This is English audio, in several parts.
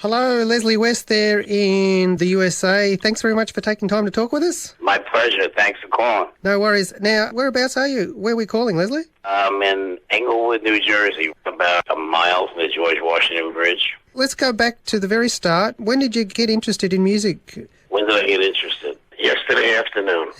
Hello, Leslie West there in the USA. Thanks very much for taking time to talk with us. My pleasure. Thanks for calling. No worries. Now, whereabouts are you? Where are we calling, Leslie? I'm in Englewood, New Jersey, about a mile from the George Washington Bridge. Let's go back to the very start. When did you get interested in music? When did I get interested? Yesterday afternoon.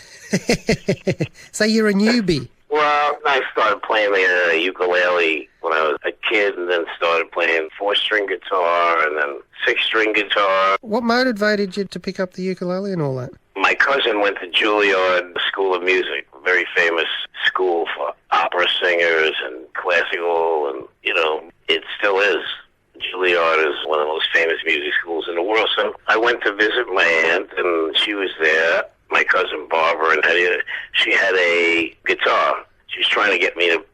So you're a newbie. Well, I started playing the ukulele when I was a kid, and then started playing 4-string guitar and then 6-string guitar. What motivated you to pick up the ukulele and all that? My cousin went to Juilliard School of Music, a very famous school for opera singers and classical, and, it still is. Juilliard is one of the most famous music schools in the world. So I went to visit my aunt, and she was there, my cousin Barbara, and she had a guitar. She was trying to get me to,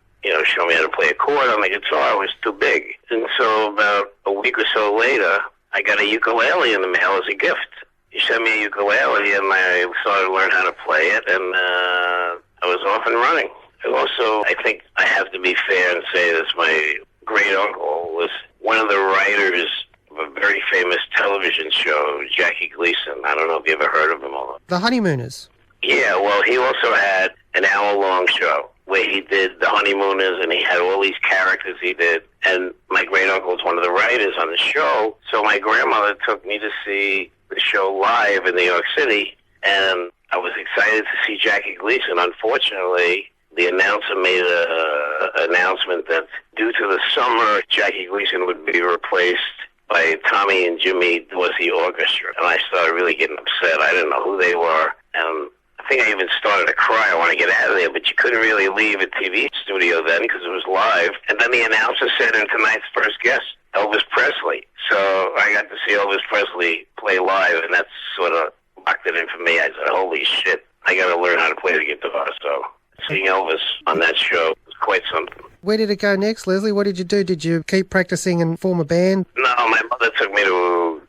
show me how to play a chord on the guitar. It was too big. And so about a week or so later, I got a ukulele in the mail as a gift. She sent me a ukulele, and I started to learn how to play it, and I was off and running. And also, I think I have to be fair and say this, my great-uncle was one of the writers of a very famous television show, Jackie Gleason. I don't know if you ever heard of him or not. The Honeymooners. Yeah, well, he also had an hour-long show where he did The Honeymooners, and he had all these characters he did. And my great-uncle was one of the writers on the show, so my grandmother took me to see the show live in New York City, and I was excited to see Jackie Gleason. Unfortunately, the announcer made an announcement that due to the summer, Jackie Gleason would be replaced by Tommy and Jimmy Dorsey Orchestra. And I started really getting upset. I didn't know who they were. And I think I even started to cry. I want to get out of there. But you couldn't really leave a TV studio then because it was live. And then the announcer said, and tonight's first guest, Elvis Presley. So I got to see Elvis Presley play live, and that sort of locked it in for me. I said, holy shit, I got to learn how to play the guitar. So seeing Elvis on that show was quite something. Where did it go next, Leslie? What did you do? Did you keep practicing and form a band? No, my mother took me to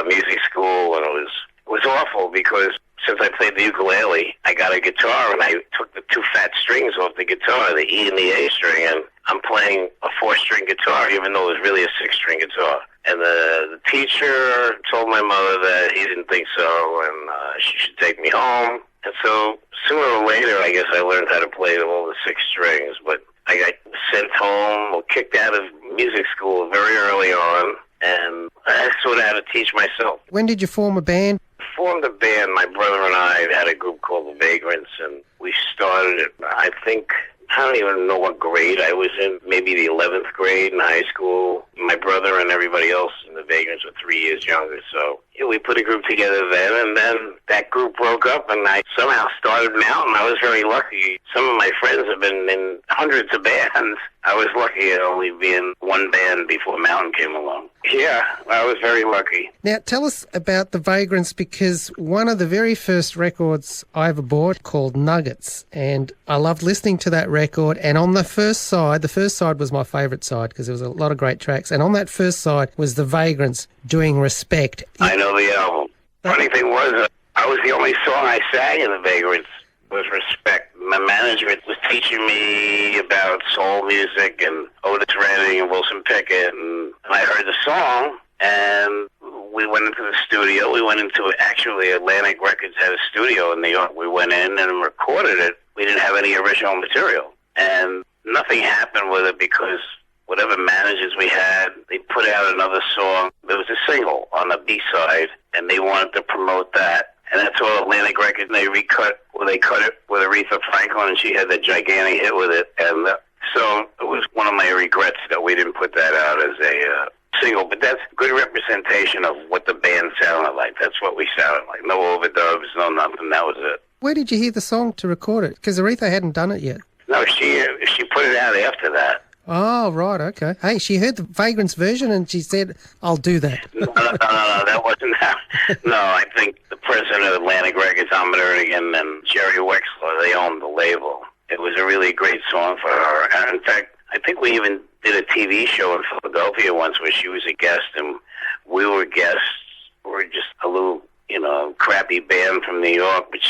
music school, and it was awful because since I played the ukulele, I got a guitar, and I took the 2 fat strings off the guitar, the E and the A string, and I'm playing a 4-string guitar, even though it was really a 6-string guitar. And the teacher told my mother that he didn't think so, and she should take me home. And so sooner or later, I guess I learned how to play all the 6 strings, but I got sent home or kicked out of music school very early on, and I sort of had to teach myself. When did you form a band? Formed a band. My brother and I had a group called the Vagrants, and we started it, I don't even know what grade I was in, maybe the 11th grade in high school. My brother and everybody else in the Vagrants were 3 years younger, so we put a group together then, and then that group broke up, and I somehow started Mountain. I was very lucky. Some of my friends have been in hundreds of bands. I was lucky to only be in one band before Mountain came along. Yeah, I was very lucky. Now, tell us about the Vagrants, because one of the very first records I ever bought called Nuggets, and I loved listening to that record, and on the first side was my favourite side because there was a lot of great tracks, and on that first side was the Vagrants doing Respect. I know the album. Funny thing was, I was the only song I sang in the Vagrants was Respect. My management was teaching me about soul music and Otis Redding and Wilson Pickett, and I heard the song, and we went into the studio. We went into, actually, Atlantic Records had a studio in New York. We went in and recorded it. We didn't have any original material, and nothing happened with it because whatever managers we had, they put out another song. There was a single on the B-side, and they wanted to promote that. And that's all Atlantic Records, and they cut it with Aretha Franklin, and she had that gigantic hit with it. And so it was one of my regrets that we didn't put that out as a single. But that's good representation of what the band sounded like. That's what we sounded like. No overdubs, no nothing. That was it. Where did you hear the song to record it? Because Aretha hadn't done it yet. No, she put it out after that. Oh, right, okay. Hey, she heard the Vagrants version and she said, I'll do that. No, that wasn't that. No, I think the president of Atlantic Records, Ahmet Ertegun, and Jerry Wexler, they owned the label. It was a really great song for her. And in fact, I think we even did a TV show in Philadelphia once where she was a guest and we were guests. We were just a little, crappy band from New York, but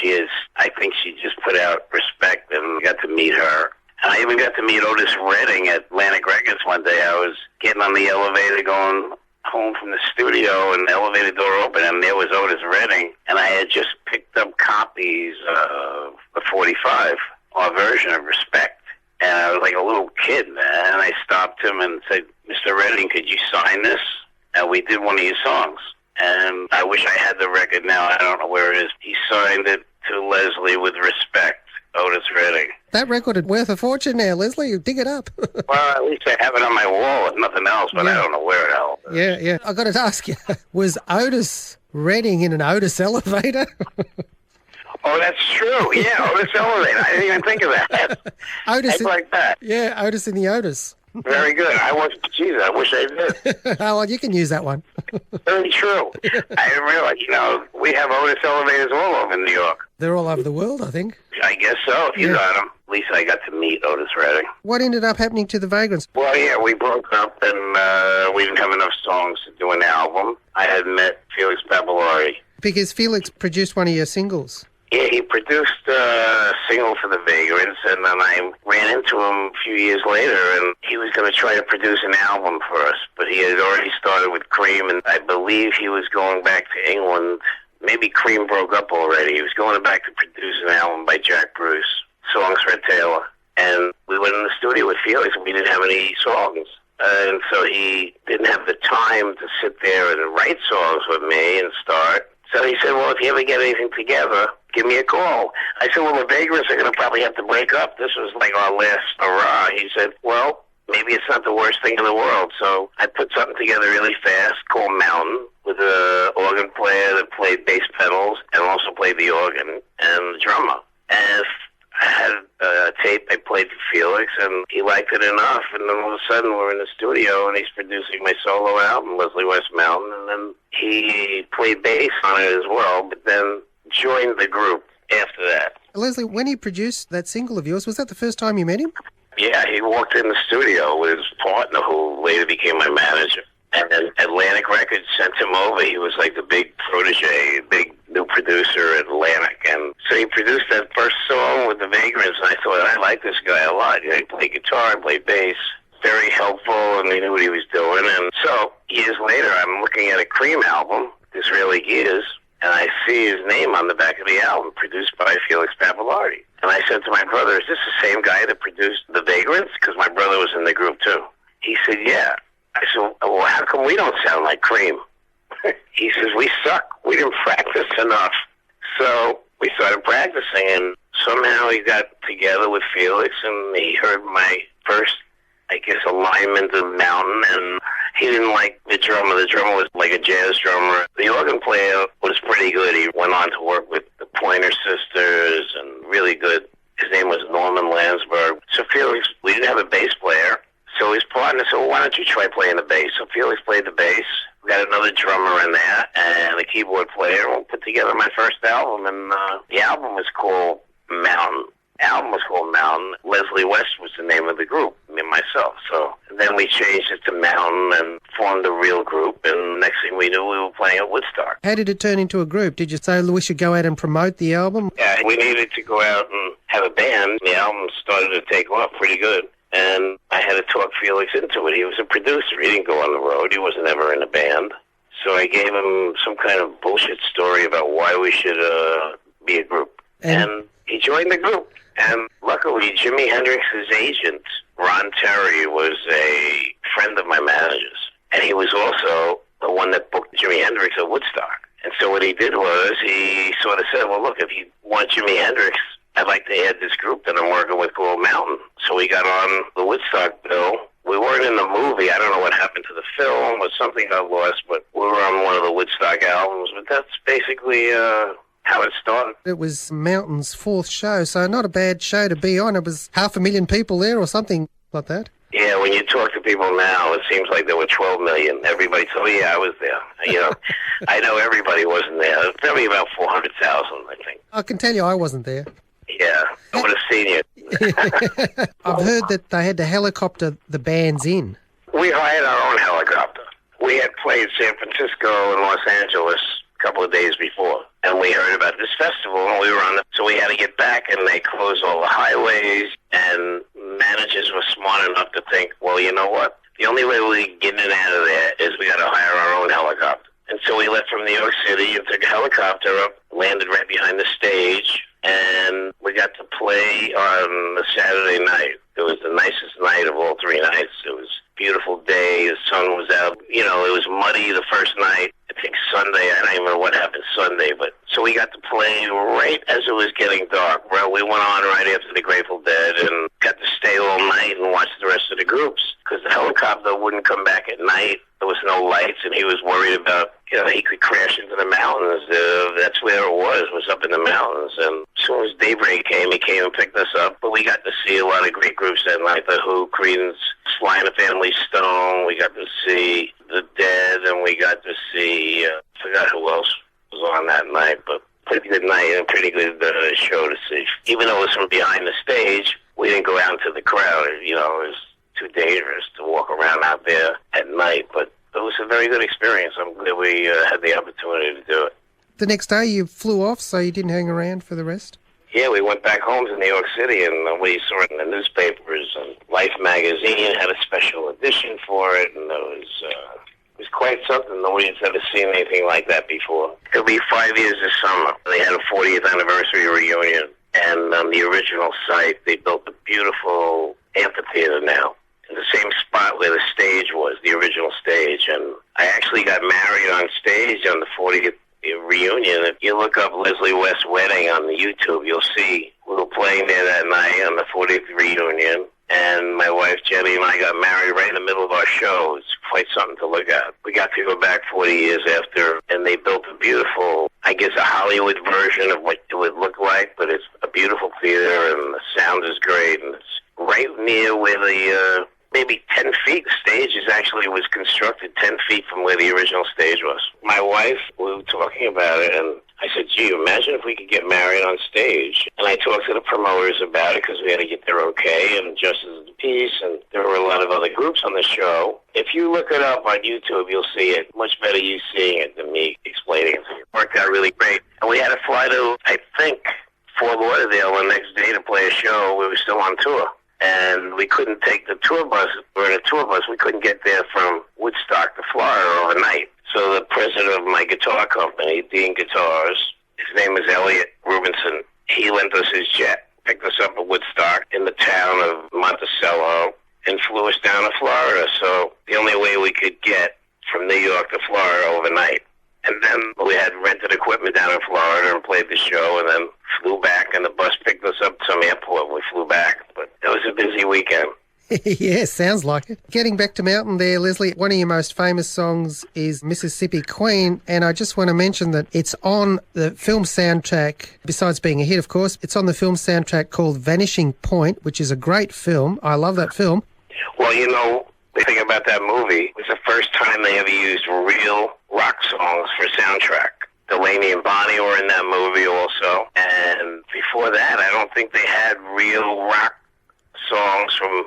I think she just put out Respect, and we got to meet her. And I even got to meet Otis Redding at Atlantic Records one day. I was getting on the elevator going home from the studio, and the elevator door opened, and there was Otis Redding, and I had just picked up copies of the 45, our version of Respect. And I was like a little kid, man, and I stopped him and said, Mr. Redding, could you sign this? And we did one of your songs. And I wish I had the record now. I don't know where it is. He signed it to Leslie with Respect, Otis Redding. That record is worth a fortune now, Leslie. Dig it up. Well, at least I have it on my wall, if nothing else, but I don't know where it is. Yeah. I got to ask you, was Otis Redding in an Otis elevator? Oh, that's true. Yeah, Otis elevator. I didn't even think of that. Otis like that. Yeah, Otis in the Otis. Very good. I I wish I did. Oh, well, you can use that one. Very true. I didn't realize, we have Otis elevators all over New York. They're all over the world, I think. I guess so, if you got them. At least I got to meet Otis Redding. What ended up happening to the Vagrants? Well, yeah, we broke up, and we didn't have enough songs to do an album. I had met Felix Pappalardi. Because Felix produced one of your singles. Yeah, he produced a single for the Vagrants, and then I ran into him a few years later, and he was going to try to produce an album for us, but he had already started with Cream, and I believe he was going back to England. Maybe Cream broke up already. He was going back to produce an album by Jack Bruce, songs for Taylor, and we went in the studio with Felix, and we didn't have any songs. And so he didn't have the time to sit there and write songs with me and start. So he said, well, if you ever get anything together, give me a call. I said, well, the Vagrants are going to probably have to break up. This was like our last hurrah. He said, well, maybe it's not the worst thing in the world. So I put something together really fast called Mountain with an organ player that played bass pedals and also played the organ and the drummer. And I had a tape I played for Felix, and he liked it enough. And then all of a sudden, we're in the studio, and he's producing my solo album, Leslie West Mountain. And then he played bass on it as well, but then joined the group after that. Leslie, when he produced that single of yours, was that the first time you met him? Yeah, he walked in the studio with his partner, who later became my manager. And then Atlantic Records sent him over. He was like the big protege, big new producer at Atlantic. And so he produced that first song with the Vagrants, and I thought, I like this guy a lot. He played guitar, I played bass. Very helpful, and he knew what he was doing. And so years later, I'm looking at a Cream album, Disraeli Gears, and I see his name on the back of the album, produced by Felix Pappalardi. And I said to my brother, is this the same guy that produced the Vagrants? Because my brother was in the group, too. He said, yeah. I said, well, how come we don't sound like Cream? He says, we suck. We didn't practice enough. So we started practicing, and somehow he got together with Felix, and he heard my first, alignment of Mountain, and he didn't like the drummer. The drummer was like a jazz drummer. The organ player was pretty good. He went on to work with the Pointer Sisters, and really good. His name was Norman Landsberg. So Felix, we didn't have a bass player. So his partner said, well, why don't you try playing the bass? So Felix played the bass. We got another drummer in there and a keyboard player. And we put together my first album, and the album was called Mountain. Leslie West was the name of the group, me and myself. So then we changed it to Mountain and formed a real group. And next thing we knew, we were playing at Woodstock. How did it turn into a group? Did you say we should go out and promote the album? Yeah, we needed to go out and have a band. The album started to take off pretty good. And I had to talk Felix into it. He was a producer. He didn't go on the road. He wasn't ever in a band. So I gave him some kind of bullshit story about why we should be a group. And he joined the group. And luckily, Jimi Hendrix's agent, Ron Terry, was a friend of my manager's. And he was also the one that booked Jimi Hendrix at Woodstock. And so what he did was he sort of said, well, look, if you want Jimi Hendrix, I'd like to add this group that I'm working with called Mountain. So we got on the Woodstock bill. We weren't in the movie. I don't know what happened to the film or something got lost, but we were on one of the Woodstock albums. But that's basically how it started. It was Mountain's fourth show, so not a bad show to be on. It was 500,000 people there or something like that. Yeah, when you talk to people now, it seems like there were 12 million. Everybody said, oh, yeah, I was there. I know everybody wasn't there. It was probably about 400,000, I think. I can tell you I wasn't there. Yeah, I would have seen you. I've heard that they had to helicopter the bands in. We hired our own helicopter. We had played San Francisco and Los Angeles a couple of days before, and we heard about this festival, and we were on so we had to get back, and they closed all the highways, and managers were smart enough to think, well, you know what? The only way we could get in and out of there is we got to hire our own helicopter. And so we left from New York City and took a helicopter up, landed right behind the stage, and we got to play on the Saturday night. It was the nicest night of all 3 nights. It was a beautiful day. The sun was out. You know, it was muddy the first night. I think Sunday, I don't even know what happened Sunday, but so we got to play right as it was getting dark. Well, we went on right after the Grateful Dead and got to stay all night and watch the rest of the groups because the helicopter wouldn't come back at night. There was no lights, and he was worried about, you know, he could crash into the mountains. That's where it was up in the mountains. And as soon as daybreak came, he came and picked us up. But we got to see a lot of great groups that night, The Who, Creedence, Sly and the Family Stone. We got to see The Dead, and we got to see, I forgot who else was on that night, but pretty good night and pretty good show to see. Even though it was from behind the stage, we didn't go out into the crowd. You know, it was too dangerous to walk around out there at night, but it was a very good experience. I'm glad we had the opportunity to do it. The next day you flew off, so you didn't hang around for the rest? Yeah, we went back home to New York City, and we saw it in the newspapers, and Life magazine had a special edition for it, and it was quite something. Nobody's ever seen anything like that before. It'll be 5 years this summer. They had a 40th anniversary reunion, and on the original site, they built a beautiful amphitheater now, in the same spot where the stage was, the original stage. And I actually got married on stage on the 40th reunion. If you look up Leslie West wedding on the YouTube, you'll see we were playing there that night on the 40th reunion. And my wife Jenny and I got married right in the middle of our show. It's quite something to look at. We got to go back 40 years after, and they built a beautiful, I guess, a Hollywood version of what it would look like, but it's a beautiful theater, and the sound is great, and it's right near where the, maybe 10 feet, the stage was constructed 10 feet from where the original stage was. My wife, we were talking about it, and I said, gee, imagine if we could get married on stage. And I talked to the promoters about it because we had to get their okay, and Justice of the Peace, and there were a lot of other groups on the show. If you look it up on YouTube, you'll see it. Much better you seeing it than me explaining it. It worked out really great. And we had to fly to, I think, Fort Lauderdale the next day to play a show. We were still on tour. And we couldn't take the tour bus. We were in a tour bus. We couldn't get there from Woodstock to Florida overnight. So the president of my guitar company, Dean Guitars, his name is Elliot Rubinson, he lent us his jet, picked us up at Woodstock in the town of Monticello, and flew us down to Florida. So the only way we could get from New York to Florida overnight. And then we had rented equipment down in Florida and played the show, and then flew back, and the bus picked us up to some airport, and we flew back. But it was a busy weekend. Yeah, sounds like it. Getting back to Mountain there, Leslie, one of your most famous songs is Mississippi Queen, and I just want to mention that it's on the film soundtrack, besides being a hit, of course, it's on the film soundtrack called Vanishing Point, which is a great film. I love that film. Well, you know, the thing about that movie was the first time they ever used real rock songs for soundtrack. Delaney and Bonnie were in that movie also, and before that, I don't think they had real rock songs from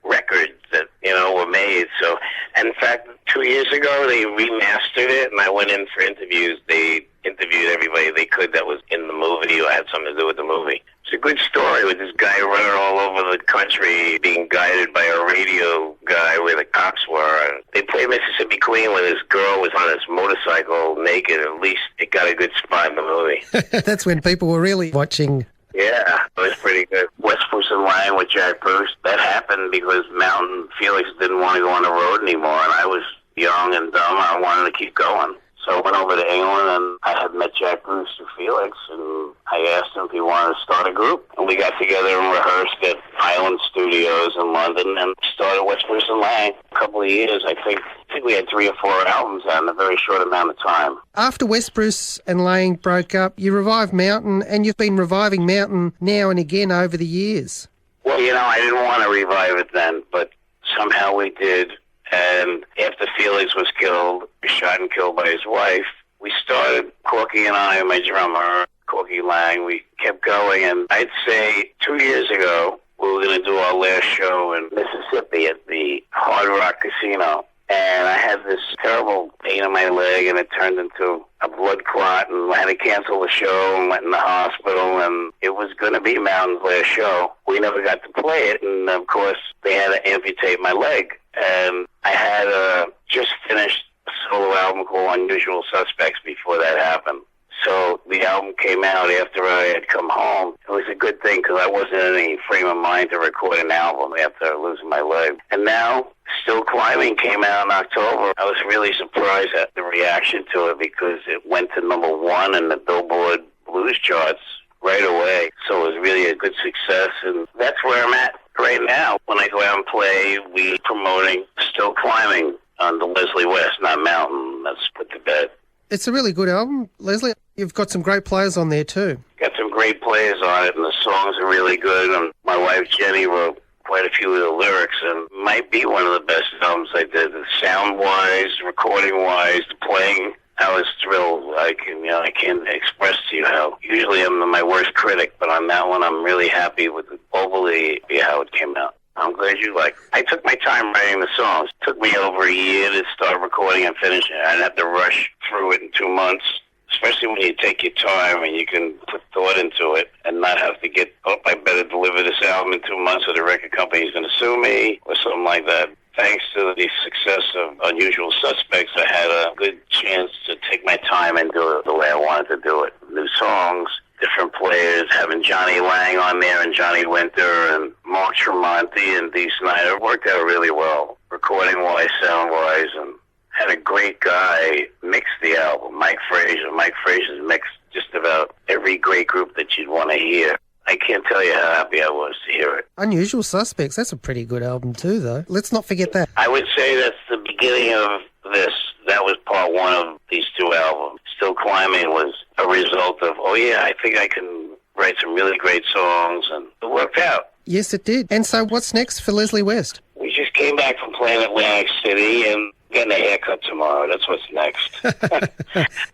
records that, you know, were made. So, and in fact, 2 years ago, they remastered it, and I went in for interviews. They interviewed everybody they could that was in the movie or had something to do with the movie. It's a good story with this guy running all over the country, being guided by a radio guy where the cops were. And they played Mississippi Queen when this girl was on his motorcycle naked. At least it got a good spot in the movie. That's when people were really watching. Yeah, it was pretty good. West Bruce Laing with Jack Bruce. That happened because Mountain Felix didn't want to go on the road anymore, and I was young and dumb. I wanted to keep going. So I went over to England, and I had met Jack Bruce and Felix, and I asked him if he wanted to start a group. And we got together and rehearsed at Island Studios in London and started West Bruce Laing. A couple of years, I think we had 3 or 4 albums out in a very short amount of time. After West Bruce and Laing broke up, you revived Mountain, and you've been reviving Mountain now and again over the years. Well, you know, I didn't want to revive it then, but somehow we did. And after Felix was killed, shot and killed by his wife, we started, Corky and I, my drummer, Corky Lang, we kept going. And I'd say 2 years ago, we were going to do our last show in Mississippi at the Hard Rock Casino. And I had this terrible pain in my leg, and it turned into a blood clot, and I had to cancel the show and went in the hospital, and it was going to be Mountain's last show. We never got to play it, and of course, they had to amputate my leg. And I had just finished a solo album called Unusual Suspects before that happened. So the album came out after I had come home. It was a good thing because I wasn't in any frame of mind to record an album after losing my leg. And now, Still Climbing came out in October. I was really surprised at the reaction to it because it went to #1 in the Billboard Blues charts right away. So it was really a good success, and that's where I'm at right now. When I go out and play, we promoting Still Climbing on the Leslie West, not Mountain. That's put to bed. It's a really good album, Leslie. You've got some great players on there too. Got some great players on it, and the songs are really good. And my wife Jenny wrote quite a few of the lyrics, and might be one of the best albums I did. Sound-wise, recording-wise, the playing, I was thrilled. I can't express to you how. Usually I'm my worst critic, but on that one, I'm really happy with overly how it came out. I'm glad you like it. I took my time writing the songs. It took me over a year to start recording and finishing it. I didn't have to rush through it in 2 months, especially when you take your time and you can put thought into it and not have to get, I better deliver this album in 2 months or the record company's going to sue me or something like that. Thanks to the success of Unusual Suspects, I had a good chance to take my time and do it the way I wanted to do it. New songs, different players, having Johnny Lang on there and Johnny Winter and Mark Tremonti and Dee Snider. It worked out really well, recording-wise, sound-wise, and had a great guy mix the album, Mike Frazier. Mike Frazier's mixed just about every great group that you'd want to hear. I can't tell you how happy I was to hear it. Unusual Suspects, that's a pretty good album too, though. Let's not forget that. I would say that's the beginning of this. That was part one of these two albums. Still Climbing was a result of, I think I can write some really great songs, and it worked out. Yes, it did. And so what's next for Leslie West? We just came back from playing Atlantic City and getting a haircut tomorrow. That's what's next.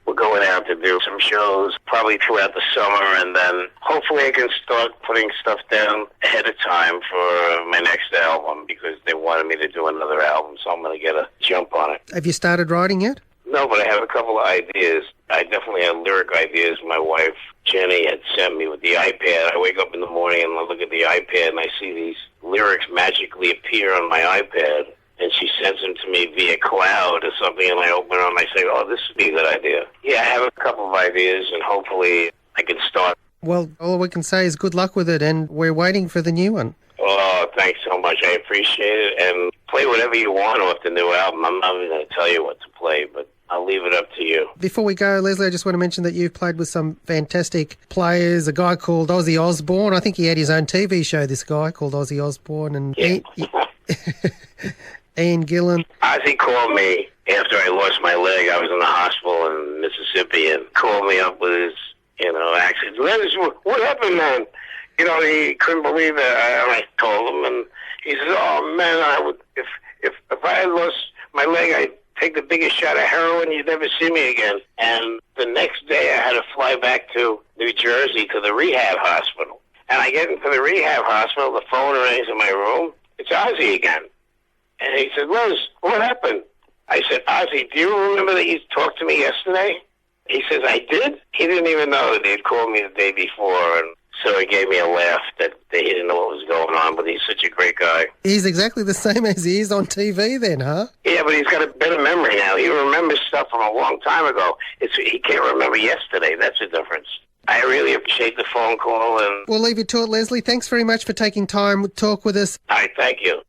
We're going out to do some shows probably throughout the summer, and then hopefully I can start putting stuff down ahead of time for my next album because they wanted me to do another album, so I'm going to get a jump on it. Have you started writing yet? No, but I have a couple of ideas. I definitely have lyric ideas my wife Jenny had sent me with the iPad. I wake up in the morning and I look at the iPad and I see these lyrics magically appear on my iPad. And she sends them to me via cloud or something, and I open them and I say, this would be a good idea. Yeah, I have a couple of ideas, and hopefully I can start. Well, all we can say is good luck with it, and we're waiting for the new one. Oh, thanks so much. I appreciate it. And play whatever you want off the new album. I'm not even going to tell you what to play, but I'll leave it up to you. Before we go, Leslie, I just want to mention that you've played with some fantastic players, a guy called Ozzy Osbourne. I think he had his own TV show, this guy, called Ozzy Osbourne. And yeah. Ian Gillan. Ozzy called me after I lost my leg. I was in the hospital in Mississippi and called me up with his, accident. What happened, man? He couldn't believe it. I told him, and he said, "Oh man, I would if I had lost my leg, I'd take the biggest shot of heroin. You'd never see me again." And the next day, I had to fly back to New Jersey to the rehab hospital. And I get into the rehab hospital. The phone rings in my room. It's Ozzy again. And he said, "Les, what happened?" I said, "Ozzy, do you remember that you talked to me yesterday?" He says, "I did?" He didn't even know that he'd called me the day before, and so he gave me a laugh that he didn't know what was going on, but he's such a great guy. He's exactly the same as he is on TV then, huh? Yeah, but he's got a better memory now. He remembers stuff from a long time ago. He can't remember yesterday. That's the difference. I really appreciate the phone call. And we'll leave you to it, Leslie. Thanks very much for taking time to talk with us. All right, thank you.